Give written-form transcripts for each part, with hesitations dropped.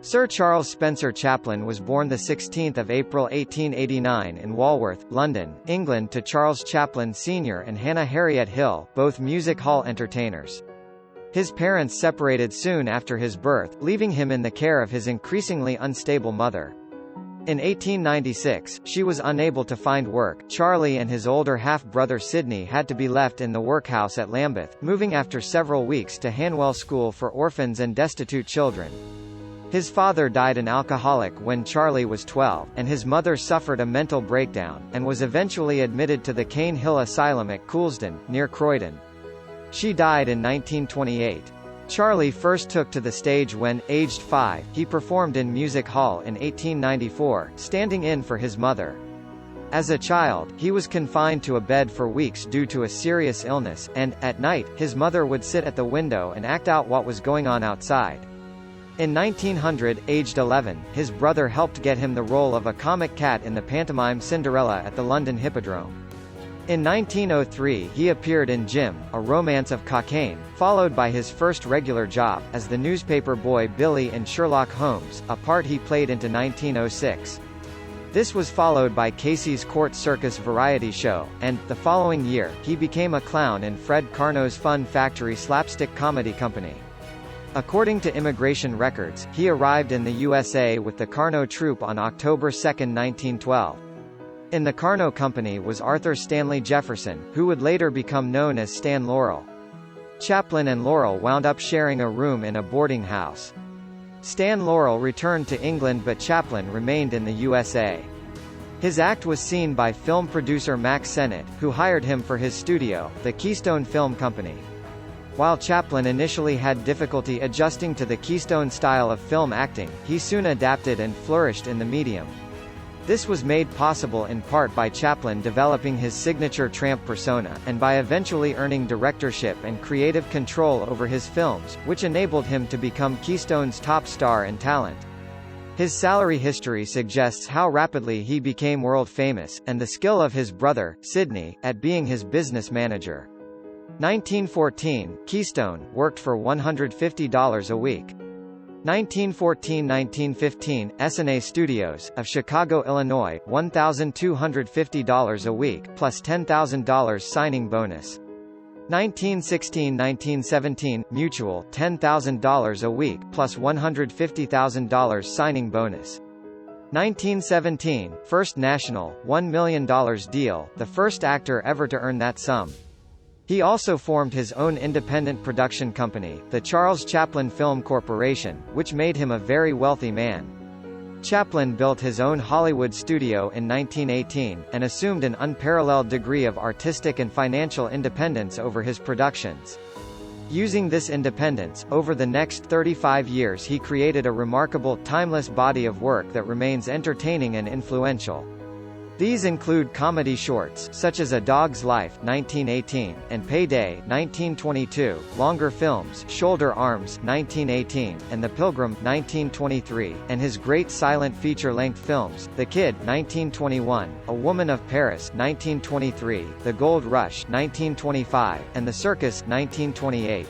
Sir Charles Spencer Chaplin was born 16 April 1889 in Walworth, London, England to Charles Chaplin Sr. and Hannah Harriet Hill, both music hall entertainers. His parents separated soon after his birth, leaving him in the care of his increasingly unstable mother. In 1896, she was unable to find work. Charlie and his older half-brother Sidney had to be left in the workhouse at Lambeth, moving after several weeks to Hanwell School for Orphans and Destitute Children. His father died an alcoholic when Charlie was 12, and his mother suffered a mental breakdown, and was eventually admitted to the Cane Hill Asylum at Coulsdon, near Croydon. She died in 1928. Charlie first took to the stage when, aged 5, he performed in Music Hall in 1894, standing in for his mother. As a child, he was confined to a bed for weeks due to a serious illness, and, at night, his mother would sit at the window and act out what was going on outside. In 1900, aged 11, his brother helped get him the role of a comic cat in the pantomime Cinderella at the London Hippodrome. In 1903 he appeared in Jim, A Romance of Cockaigne, followed by his first regular job, as the newspaper boy Billy in Sherlock Holmes, a part he played into 1906. This was followed by Casey's Court Circus variety show, and, the following year, he became a clown in Fred Karno's Fun Factory slapstick comedy company. According to immigration records, he arrived in the USA with the Karno troupe on October 2, 1912. In the Karno company was Arthur Stanley Jefferson, who would later become known as Stan Laurel. Chaplin and Laurel wound up sharing a room in a boarding house. Stan Laurel returned to England but Chaplin remained in the USA. His act was seen by film producer Max Sennett, who hired him for his studio, the Keystone Film Company. While Chaplin initially had difficulty adjusting to the Keystone style of film acting, he soon adapted and flourished in the medium. This was made possible in part by Chaplin developing his signature tramp persona, and by eventually earning directorship and creative control over his films, which enabled him to become Keystone's top star and talent. His salary history suggests how rapidly he became world famous, and the skill of his brother, Sidney, at being his business manager. 1914, Keystone worked for $150 a week. 1914–1915, SNA Studios, of Chicago, Illinois, $1,250 a week, plus $10,000 signing bonus. 1916–1917, Mutual, $10,000 a week, plus $150,000 signing bonus. 1917, First National, $1 million deal, the first actor ever to earn that sum. He also formed his own independent production company, the Charles Chaplin Film Corporation, which made him a very wealthy man. Chaplin built his own Hollywood studio in 1918, and assumed an unparalleled degree of artistic and financial independence over his productions. Using this independence, over the next 35 years he created a remarkable, timeless body of work that remains entertaining and influential. These include comedy shorts, such as A Dog's Life 1918, and Payday 1922, longer films Shoulder Arms 1918, and The Pilgrim 1923, and his great silent feature-length films, The Kid 1921, A Woman of Paris 1923, The Gold Rush 1925, and The Circus 1928.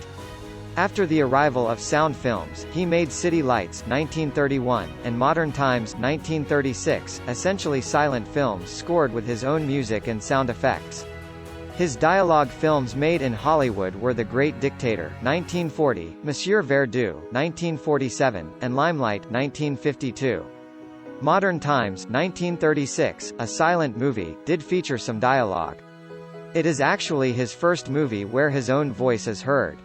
After the arrival of sound films, he made City Lights 1931, and Modern Times 1936, essentially silent films scored with his own music and sound effects. His dialogue films made in Hollywood were The Great Dictator 1940, Monsieur Verdoux 1947, and Limelight 1952. Modern Times 1936, a silent movie, did feature some dialogue. It is actually his first movie where his own voice is heard.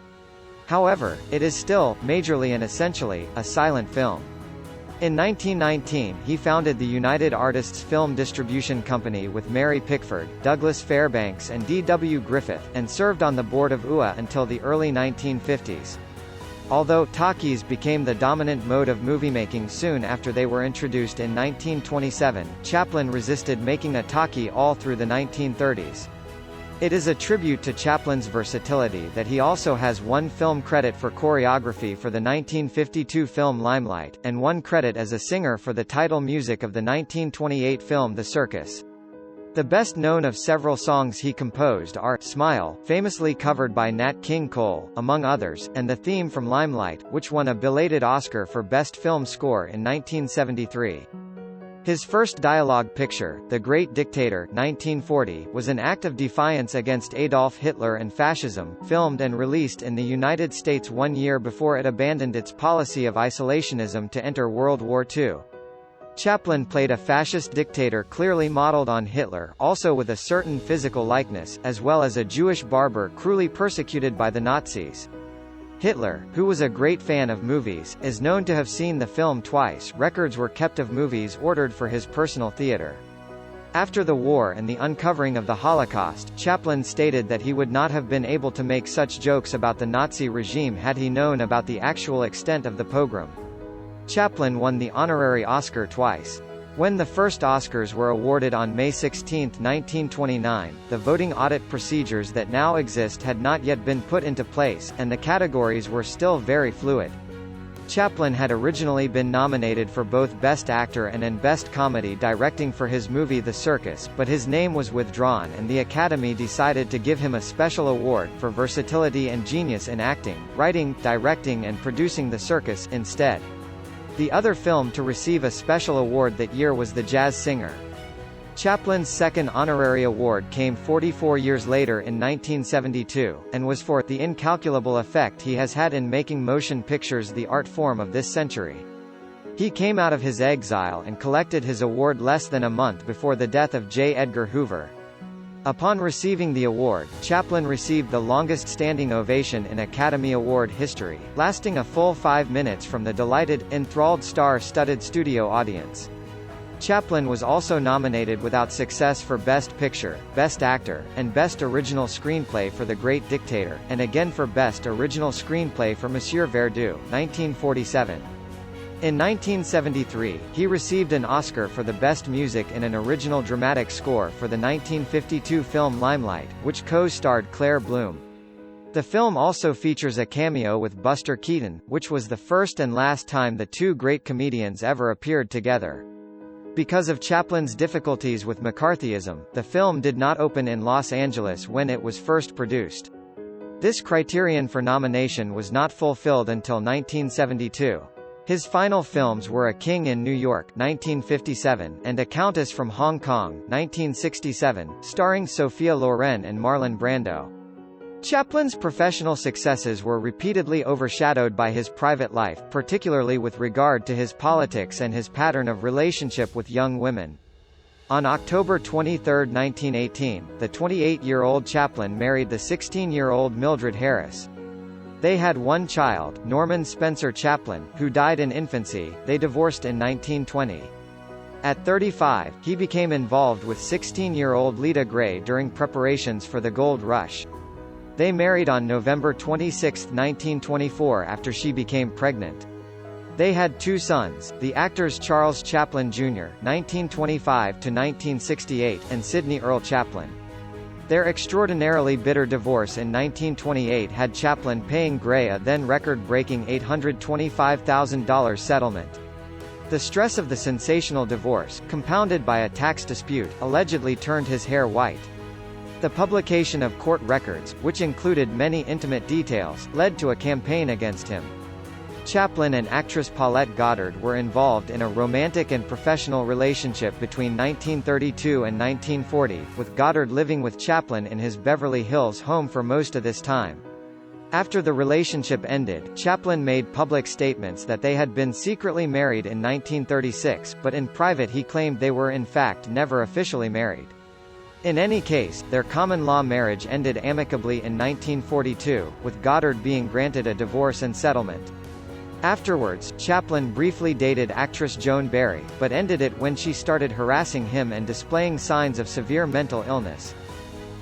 However, it is still, majorly and essentially, a silent film. In 1919 he founded the United Artists Film Distribution Company with Mary Pickford, Douglas Fairbanks and D.W. Griffith, and served on the board of UA until the early 1950s. Although talkies became the dominant mode of movie-making soon after they were introduced in 1927, Chaplin resisted making a talkie all through the 1930s. It is a tribute to Chaplin's versatility that he also has one film credit for choreography for the 1952 film Limelight, and one credit as a singer for the title music of the 1928 film The Circus. The best known of several songs he composed are "Smile," famously covered by Nat King Cole, among others, and the theme from Limelight, which won a belated Oscar for Best Film Score in 1973. His first dialogue picture, The Great Dictator 1940, was an act of defiance against Adolf Hitler and fascism, filmed and released in the United States 1 year before it abandoned its policy of isolationism to enter World War II. Chaplin played a fascist dictator clearly modeled on Hitler, also with a certain physical likeness, as well as a Jewish barber cruelly persecuted by the Nazis. Hitler, who was a great fan of movies, is known to have seen the film twice. Records were kept of movies ordered for his personal theater. After the war and the uncovering of the Holocaust, Chaplin stated that he would not have been able to make such jokes about the Nazi regime had he known about the actual extent of the pogrom. Chaplin won the honorary Oscar twice. When the first Oscars were awarded on May 16, 1929, the voting audit procedures that now exist had not yet been put into place, and the categories were still very fluid. Chaplin had originally been nominated for both Best Actor and Best Comedy directing for his movie The Circus, but his name was withdrawn and the Academy decided to give him a special award for versatility and genius in acting, writing, directing and producing The Circus instead. The other film to receive a special award that year was The Jazz Singer. Chaplin's second honorary award came 44 years later in 1972, and was for the incalculable effect he has had in making motion pictures the art form of this century. He came out of his exile and collected his award less than a month before the death of J. Edgar Hoover. Upon receiving the award, Chaplin received the longest-standing ovation in Academy Award history, lasting a full 5 minutes from the delighted, enthralled star-studded studio audience. Chaplin was also nominated without success for Best Picture, Best Actor, and Best Original Screenplay for The Great Dictator, and again for Best Original Screenplay for Monsieur Verdoux, 1947. In 1973, he received an Oscar for the Best Music in an Original Dramatic Score for the 1952 film Limelight, which co-starred Claire Bloom. The film also features a cameo with Buster Keaton, which was the first and last time the two great comedians ever appeared together. Because of Chaplin's difficulties with McCarthyism, the film did not open in Los Angeles when it was first produced. This criterion for nomination was not fulfilled until 1972. His final films were A King in New York 1957 and A Countess from Hong Kong 1967, starring Sophia Loren and Marlon Brando. Chaplin's professional successes were repeatedly overshadowed by his private life, particularly with regard to his politics and his pattern of relationship with young women. On October 23, 1918, the 28-year-old Chaplin married the 16-year-old Mildred Harris. They had one child, Norman Spencer Chaplin, who died in infancy. They divorced in 1920. At 35, he became involved with 16-year-old Lita Gray during preparations for the Gold Rush. They married on November 26, 1924 after she became pregnant. They had two sons, the actors Charles Chaplin Jr. (1925–1968) and Sidney Earl Chaplin. Their extraordinarily bitter divorce in 1928 had Chaplin paying Gray a then record-breaking $825,000 settlement. The stress of the sensational divorce, compounded by a tax dispute, allegedly turned his hair white. The publication of court records, which included many intimate details, led to a campaign against him. Chaplin and actress Paulette Goddard were involved in a romantic and professional relationship between 1932 and 1940, with Goddard living with Chaplin in his Beverly Hills home for most of this time. After the relationship ended, Chaplin made public statements that they had been secretly married in 1936, but in private he claimed they were in fact never officially married. In any case, their common-law marriage ended amicably in 1942, with Goddard being granted a divorce and settlement. Afterwards, Chaplin briefly dated actress Joan Barry, but ended it when she started harassing him and displaying signs of severe mental illness.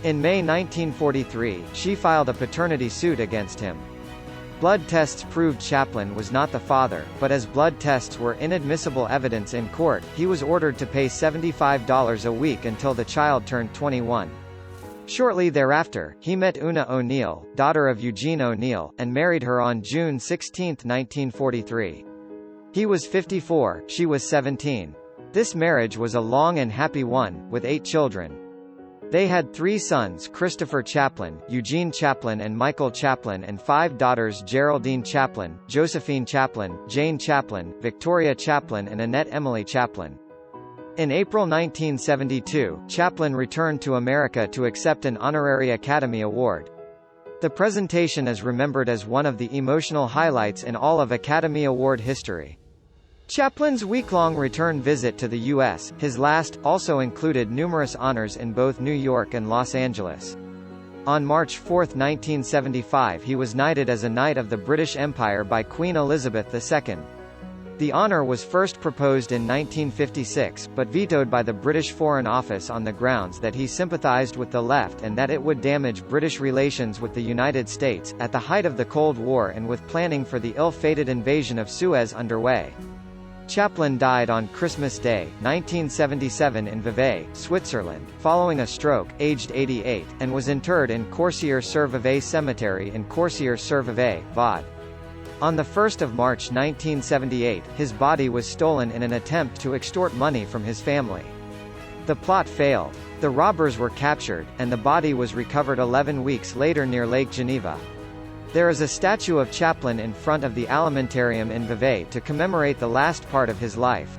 In May 1943, she filed a paternity suit against him. Blood tests proved Chaplin was not the father, but as blood tests were inadmissible evidence in court, he was ordered to pay $75 a week until the child turned 21. Shortly thereafter, he met Una O'Neill, daughter of Eugene O'Neill, and married her on June 16, 1943. He was 54, she was 17. This marriage was a long and happy one, with 8 children. They had 3 sons: Christopher Chaplin, Eugene Chaplin and Michael Chaplin, and 5 daughters: Geraldine Chaplin, Josephine Chaplin, Jane Chaplin, Victoria Chaplin and Annette Emily Chaplin. In April 1972, Chaplin returned to America to accept an honorary Academy Award. The presentation is remembered as one of the emotional highlights in all of Academy Award history. Chaplin's week-long return visit to the U.S., his last, also included numerous honors in both New York and Los Angeles. On March 4, 1975, he was knighted as a Knight of the British Empire by Queen Elizabeth II. The honor was first proposed in 1956, but vetoed by the British Foreign Office on the grounds that he sympathized with the left and that it would damage British relations with the United States, at the height of the Cold War and with planning for the ill-fated invasion of Suez underway. Chaplin died on Christmas Day, 1977 in Vevey, Switzerland, following a stroke, aged 88, and was interred in Corsier-sur-Vevey Cemetery in Corsier-sur-Vevey, Vaud. On 1 March 1978, his body was stolen in an attempt to extort money from his family. The plot failed. The robbers were captured, and the body was recovered 11 weeks later near Lake Geneva. There is a statue of Chaplin in front of the Alimentarium in Vevey to commemorate the last part of his life.